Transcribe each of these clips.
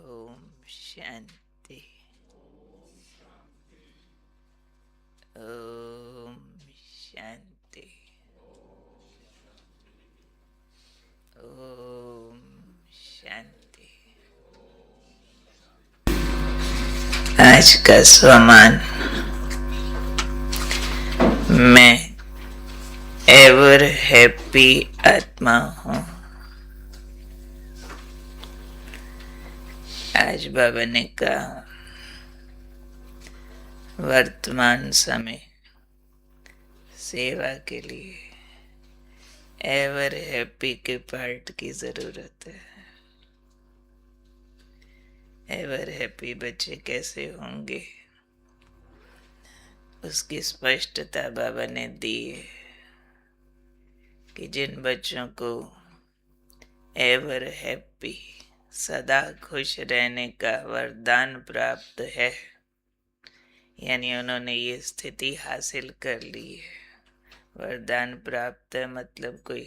ओम शांति। ओम शांति। ओम शांति। आज का स्वमान। मैं एवर हैप्पी आत्मा हूँ। आज बाबा ने कहा वर्तमान समय सेवा के लिए एवर हैप्पी के पार्ट की जरूरत है। एवर हैप्पी बच्चे कैसे होंगे उसकी स्पष्टता बाबा ने दी है कि जिन बच्चों को एवर हैप्पी सदा खुश रहने का वरदान प्राप्त है, यानी उन्होंने ये स्थिति हासिल कर ली है। वरदान प्राप्त है मतलब कोई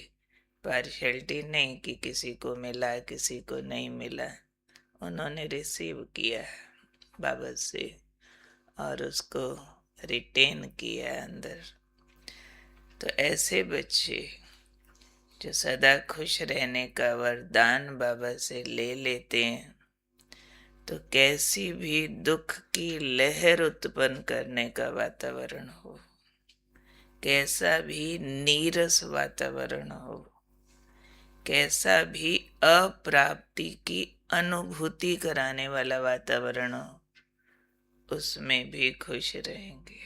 पार्शियलिटी नहीं कि किसी को मिला किसी को नहीं मिला। उन्होंने रिसीव किया बाबा से और उसको रिटेन किया अंदर। तो ऐसे बच्चे जो सदा खुश रहने का वरदान बाबा से ले लेते हैं, तो कैसी भी दुख की लहर उत्पन्न करने का वातावरण हो, कैसा भी नीरस वातावरण हो, कैसा भी अप्राप्ति की अनुभूति कराने वाला वातावरण हो, उसमें भी खुश रहेंगे।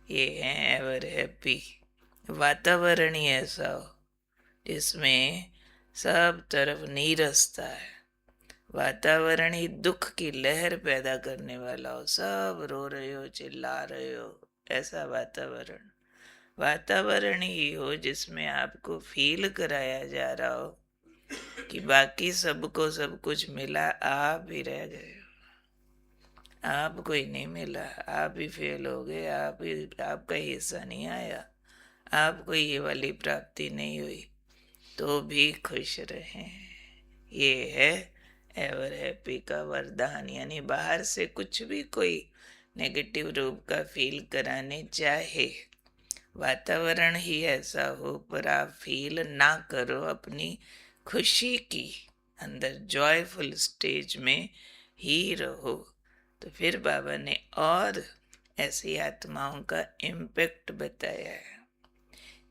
ये है एवर हैप्पी। वातावरण ही ऐसा हो जिसमें सब तरफ नीरसता है, वातावरण ही दुख की लहर पैदा करने वाला हो, सब रो रहे हो चिल्ला रहे हो, ऐसा वातावरण। वातावरण ही हो जिसमें आपको फील कराया जा रहा हो कि बाकी सबको सब कुछ मिला, आप ही रह गए हो, आपको ही नहीं मिला, आप ही फेल हो गए, आपका हिस्सा नहीं आया, आपको ये वाली प्राप्ति नहीं हुई, तो भी खुश रहें। ये है एवर हैप्पी का वरदान। यानी बाहर से कुछ भी कोई नेगेटिव रूप का फील कराने चाहे, वातावरण ही ऐसा हो, पर आप फील ना करो, अपनी खुशी की अंदर जॉयफुल स्टेज में ही रहो। तो फिर बाबा ने और ऐसी आत्माओं का इम्पैक्ट बताया है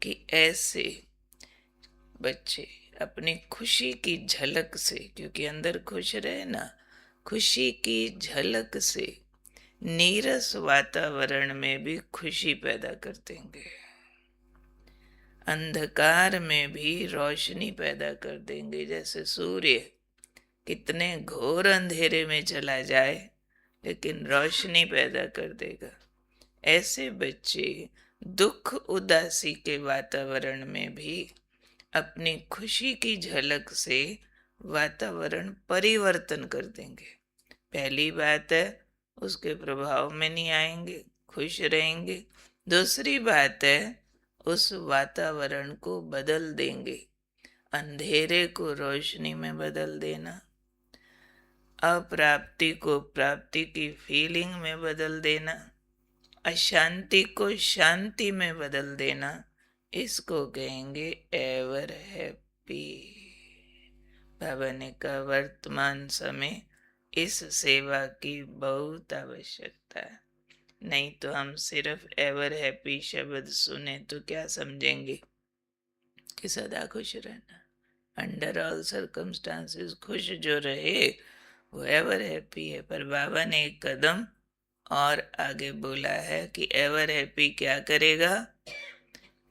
कि ऐसे बच्चे अपनी खुशी की झलक से, क्योंकि अंदर खुश रहे ना, खुशी की झलक से नीरस वातावरण में भी खुशी पैदा कर देंगे, अंधकार में भी रोशनी पैदा कर देंगे। जैसे सूर्य कितने घोर अंधेरे में चला जाए लेकिन रोशनी पैदा कर देगा, ऐसे बच्चे दुख उदासी के वातावरण में भी अपनी खुशी की झलक से वातावरण परिवर्तन कर देंगे। पहली बात है उसके प्रभाव में नहीं आएंगे, खुश रहेंगे। दूसरी बात है उस वातावरण को बदल देंगे, अंधेरे को रोशनी में बदल देना, अप्राप्ति को प्राप्ति की फीलिंग में बदल देना, अशांति को शांति में बदल देना, इसको कहेंगे एवर हैप्पी। बाबा ने कहा वर्तमान समय इस सेवा की बहुत आवश्यकता है। नहीं तो हम सिर्फ एवर हैप्पी शब्द सुने तो क्या समझेंगे कि सदा खुश रहना, अंडर ऑल सर्कमस्टांसेस खुश जो रहे वो एवर हैप्पी है। पर बाबा ने एक कदम और आगे बोला है कि एवर हैप्पी क्या करेगा,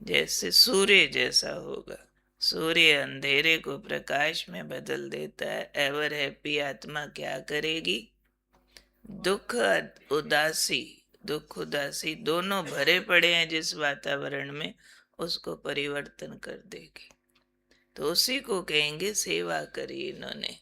जैसे सूर्य जैसा होगा। सूर्य अंधेरे को प्रकाश में बदल देता है, एवर हैप्पी आत्मा क्या करेगी, दुख उदासी दोनों भरे पड़े हैं जिस वातावरण में, उसको परिवर्तन कर देगी। तो उसी को कहेंगे सेवा करी इन्होंने,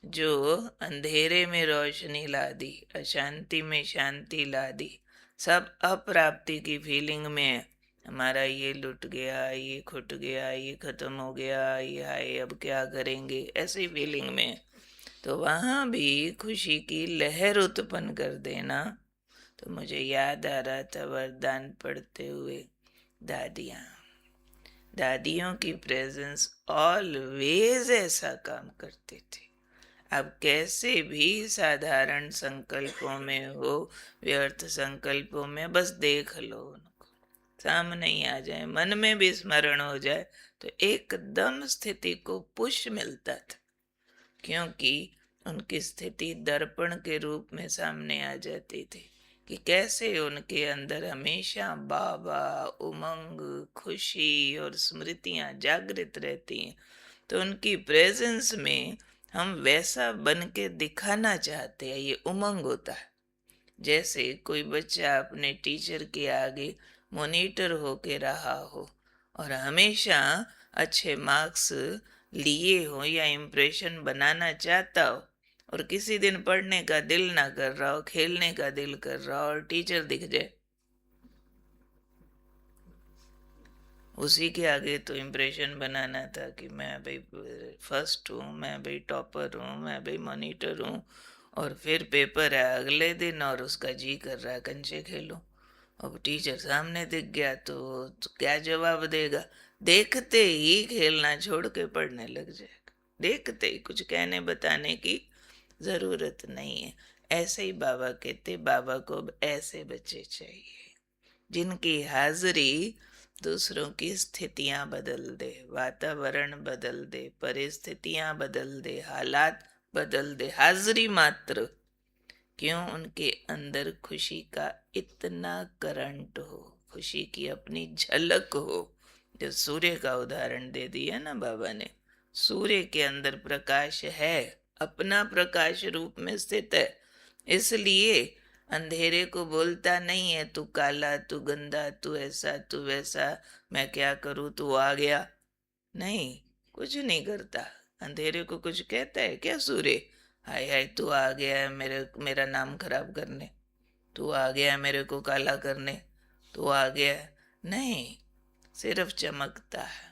जो अंधेरे में रोशनी ला दी, अशांति में शांति ला दी, सब अप्राप्ति की फीलिंग में, हमारा ये लुट गया, ये खुट गया, ये खत्म हो गया, ये हाय अब क्या करेंगे, ऐसी फीलिंग में तो वहाँ भी खुशी की लहर उत्पन्न कर देना। तो मुझे याद आ रहा था वरदान पढ़ते हुए दादियाँ, दादियों की प्रेजेंस ऑलवेज ऐसा काम करते थे। अब कैसे भी साधारण संकल्पों में हो, व्यर्थ संकल्पों में, बस देख लो उनको, सामने ही आ जाए, मन में भी स्मरण हो जाए तो एकदम स्थिति को पुश मिलता था, क्योंकि उनकी स्थिति दर्पण के रूप में सामने आ जाती थी कि कैसे उनके अंदर हमेशा बाबा, उमंग, खुशी और स्मृतियां जागृत रहती हैं। तो उनकी प्रेजेंस में हम वैसा बन के दिखाना चाहते हैं, ये उमंग होता है। जैसे कोई बच्चा अपने टीचर के आगे मॉनिटर होके रहा हो और हमेशा अच्छे मार्क्स लिए हो या इम्प्रेशन बनाना चाहता हो, और किसी दिन पढ़ने का दिल ना कर रहा हो, खेलने का दिल कर रहा हो, और टीचर दिख जाए, उसी के आगे तो इम्प्रेशन बनाना था कि मैं भाई फर्स्ट हूँ, मैं भाई टॉपर हूँ, मैं भाई मॉनिटर हूँ। और फिर पेपर है अगले दिन और उसका जी कर रहा है कंचे खेलो, अब टीचर सामने दिख गया तो क्या जवाब देगा? देखते ही खेलना छोड़ के पढ़ने लग जाएगा, देखते ही, कुछ कहने बताने की जरूरत नहीं है। ऐसे ही बाबा कहते, बाबा को अब ऐसे बच्चे चाहिए जिनकी हाजिरी दूसरों की स्थितियां बदल दे, वातावरण बदल दे, परिस्थितियां बदल दे, हालात बदल दे, हाजिरी मात्र। क्यों? उनके अंदर खुशी का इतना करंट हो, खुशी की अपनी झलक हो। जो सूर्य का उदाहरण दे दिया ना बाबा ने, सूर्य के अंदर प्रकाश है, अपना प्रकाश रूप में स्थित है, इसलिए अंधेरे को बोलता नहीं है तू काला, तू गंदा, तू ऐसा, तू वैसा, मैं क्या करूं, तू आ गया। नहीं, कुछ नहीं करता। अंधेरे को कुछ कहता है क्या सूर्य? हाय हाय तू आ गया है मेरा नाम खराब करने, तू आ गया है मेरे को काला करने, तू आ गया है। नहीं, सिर्फ चमकता है,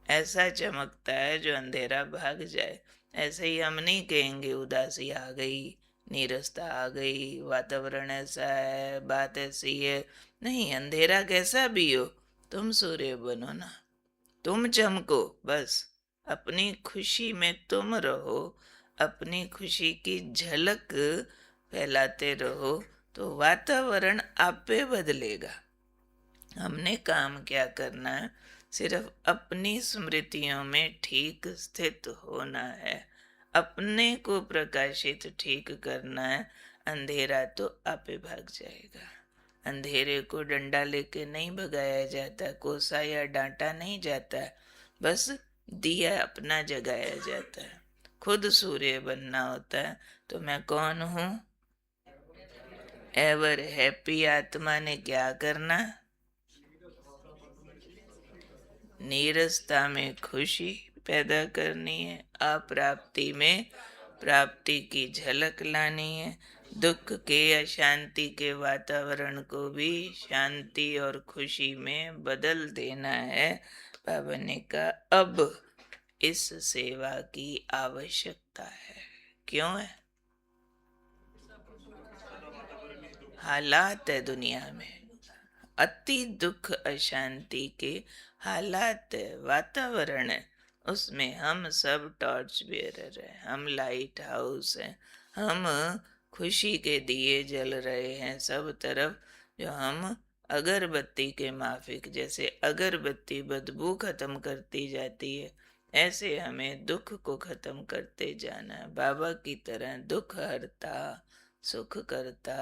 ऐसा चमकता है जो अंधेरा भाग जाए। ऐसे ही हम नहीं कहेंगे उदासी आ गई, नीरसता आ गई, वातावरण ऐसा है, बात ऐसी है। नहीं, अंधेरा कैसा भी हो, तुम सूर्य बनो ना, तुम चमको, बस अपनी खुशी में तुम रहो, अपनी खुशी की झलक फैलाते रहो, तो वातावरण आपे बदलेगा। हमने काम क्या करना है? सिर्फ अपनी स्मृतियों में ठीक स्थित होना है, अपने को प्रकाशित ठीक करना है। अंधेरा तो आपे भाग जाएगा। अंधेरे को डंडा लेके नहीं भगाया जाता, कोसा या डांटा नहीं जाता, बस दिया अपना जगाया जाता है। खुद सूर्य बनना होता है। तो मैं कौन हूँ? एवर हैप्पी आत्मा ने क्या करना? नीरसता में खुशी पैदा करनी है, अप्राप्ति में प्राप्ति की झलक लानी है, दुख के अशांति के वातावरण को भी शांति और खुशी में बदल देना है। बाबा ने कहा अब इस सेवा की आवश्यकता है। क्यों है? हालात है दुनिया में, अति दुख अशांति के हालात है, वातावरण है, उसमें हम सब टॉर्च बेरर है, हम लाइट हाउस है, हम खुशी के दिए जल रहे हैं सब तरफ। जो हम अगरबत्ती के माफिक, जैसे अगरबत्ती बदबू खत्म करती जाती है, ऐसे हमें दुख को खत्म करते जाना है। बाबा की तरह दुख हरता, सुख करता,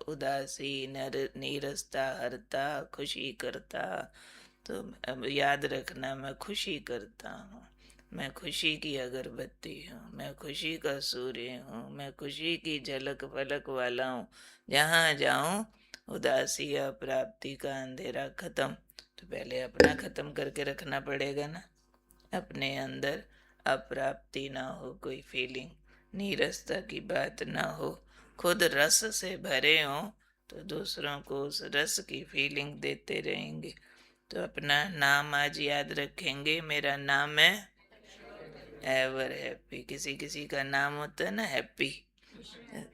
उदासी नीरसता हरता, खुशी करता। तो अब याद रखना, मैं खुशी करता हूँ, मैं खुशी की अगरबत्ती हूँ, मैं खुशी का सूर्य हूँ, मैं खुशी की झलक फलक वाला हूँ। जहाँ जाऊँ उदासी या प्राप्ति का अंधेरा खत्म। तो पहले अपना खत्म करके रखना पड़ेगा ना, अपने अंदर अप्राप्ति ना हो, कोई फीलिंग, नीरसता की बात ना हो, खुद रस से भरे हो, तो दूसरों को उस रस की फीलिंग देते रहेंगे। तो अपना नाम आज याद रखेंगे, मेरा नाम है एवर हैप्पी। किसी किसी का नाम होता है ना हैप्पी,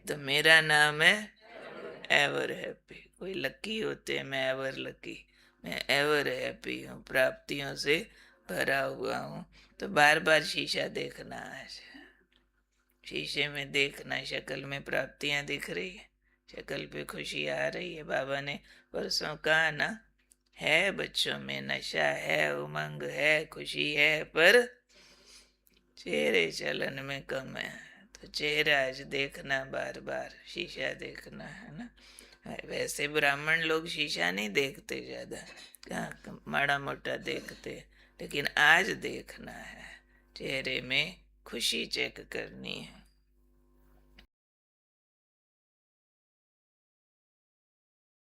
तो मेरा नाम है एवर हैप्पी। कोई लकी होते हैं, मैं एवर लकी। मैं एवर हैप्पी हूँ, प्राप्तियों से भरा हुआ हूँ। तो बार बार शीशा देखना है, शीशे में देखना, शक्ल में प्राप्तियां दिख रही है, शक्ल पे खुशी आ रही है। बाबा ने परसों कहा ना, है बच्चों में नशा है, उमंग है, खुशी है, पर चेहरे चलन में कम है। तो चेहरा आज देखना, बार बार शीशा देखना है ना। वैसे ब्राह्मण लोग शीशा नहीं देखते ज्यादा, कहाँ माड़ा मोटा देखते, लेकिन आज देखना है, चेहरे में खुशी चेक करनी है।